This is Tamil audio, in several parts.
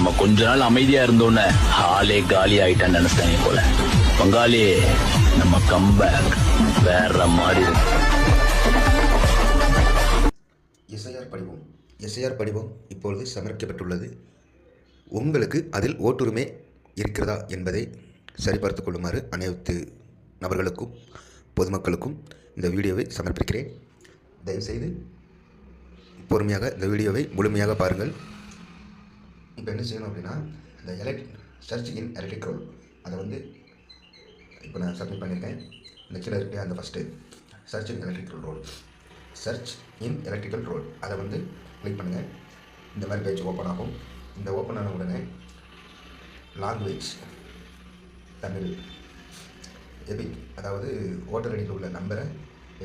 நம்ம கொஞ்ச நாள் அமைதியா இருந்தோன்னு ஆளே காலி ஆயிட்டான்னு நினைச்சாங்க போல. பங்காளி, நம்ம கம்பேக் வேற மாதிரி இருக்கு. எஸ்ஐஆர் படிவம் இப்பொழுது சமர்ப்பிக்கப்பட்டுள்ளது. உங்களுக்கு அதில் ஓட்டுரிமை இருக்கிறதா என்பதை சரிபார்த்து கொள்ளுமாறு அனைத்து நபர்களுக்கும் பொதுமக்களுக்கும் இந்த வீடியோவை சமர்ப்பிக்கிறேன். தயவுசெய்து பொறுமையாக இந்த வீடியோவை முழுமையாக பாருங்கள். இப்போ என்ன செய்யணும் அப்படின்னா, இந்த சர்ச் இன் எலக்ட்ரிக் ரோல் அதை இப்போ நான் சப்மிட் பண்ணியிருக்கேன். இந்த கீழே இருக்க அந்த first search in electoral roll அதை கிளிக் பண்ணுங்கள். இந்த மாதிரி பேஜ் ஓப்பன் ஆகும். இந்த ஓப்பன் ஆன உடனே லாங்குவேஜ் தமிழ், எபிக், அதாவது ஓட்டர் ஐடியில் உள்ள நம்பரை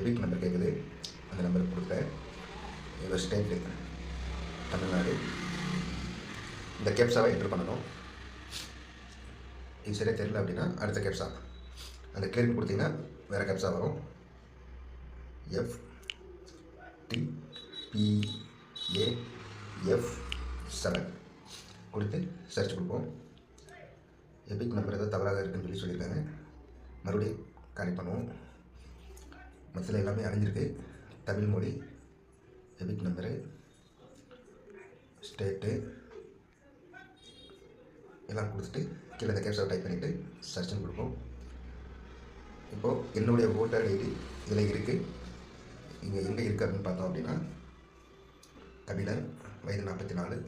எபிக் நம்பர் கேட்குது, அந்த நம்பருக்கு கொடுத்தேன். இதோட ஸ்டேட்டு தமிழ்நாடு. இந்த கேப்ஸாவை என்ட்ரு பண்ணணும். இது சரியாக தெரியல அப்படின்னா அடுத்த கேப்ஸா அந்த கிளியர் கொடுத்தீங்கன்னா வேறு கேப்ஸா வரும். FTPAF7 கொடுத்து சர்ச் கொடுப்போம். எபிக் நம்பர் ஏதோ தவறாக இருக்குன்னு சொல்லியிருக்காங்க. மறுபடியும் கனெக்ட் பண்ணுவோம். மொத்தத்தில் எல்லாமே அடைஞ்சிருக்கு. தமிழ் மொழி, எபிக் நம்பரு, ஸ்டேட்டு எல்லாம் கொடுத்துட்டு கீழே இந்த கேப்ஸாவை டைப் பண்ணிவிட்டு சர்ச்னு கொடுப்போம். இப்போது என்னுடைய ஓட்டர் ஐடி இதில் இருக்குது. இங்கே எங்கே இருக்காருன்னு பார்த்தோம் அப்படின்னா, தமிழர், வயது 44,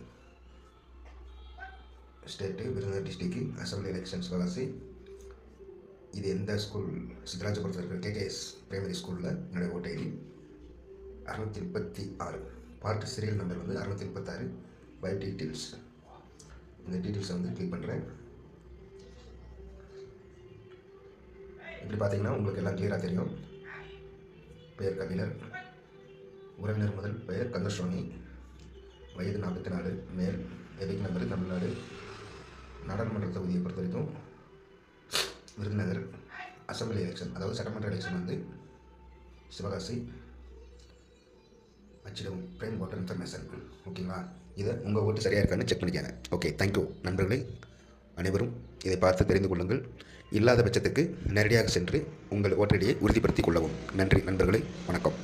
state Virudhunagar district, assembly election Sivakasi. இது எந்த ஸ்கூல்? சித்தராஜபுரத்தில் இருக்கிற கேகேஎஸ் பிரைமரி ஸ்கூலில் என்னுடைய voter ID 636. Part serial number 636. By details, இந்த டீட்டெயில்ஸை கிளிக் பண்ணுறேன். இப்படி பார்த்தீங்கன்னா உங்களுக்கு எல்லாம் கிளியராக தெரியும். பெயர் கபிலர், உறவினர் முதல் பெயர் கந்தசுவாமி, வயது 44, மேல், எபிக் நம்பர் தமிழ்நாடு. நாடாளுமன்ற தொகுதியை பொறுத்த வரைக்கும் விருதுநகர், அசம்பிளி எலெக்ஷன் அதாவது சட்டமன்ற எலெக்ஷன் சிவகாசி. அச்சிடம் பிரைம் வாட்டர் இன்ஃபர்மேஷன். ஓகேங்களா? இதை உங்கள் ஓட்டு சரியாக இருக்கான்னு செக் பண்ணிக்கங்க. ஓகே, தேங்க்யூ நண்பர்களே. அனைவரும் இதை பார்த்து தெரிந்து கொள்ளுங்கள். இல்லாத பட்சத்துக்கு நேரடியாக சென்று உங்கள் ஓட்டடியை உறுதிப்படுத்திக் கொள்ளவும். நன்றி நண்பர்களே, வணக்கம்.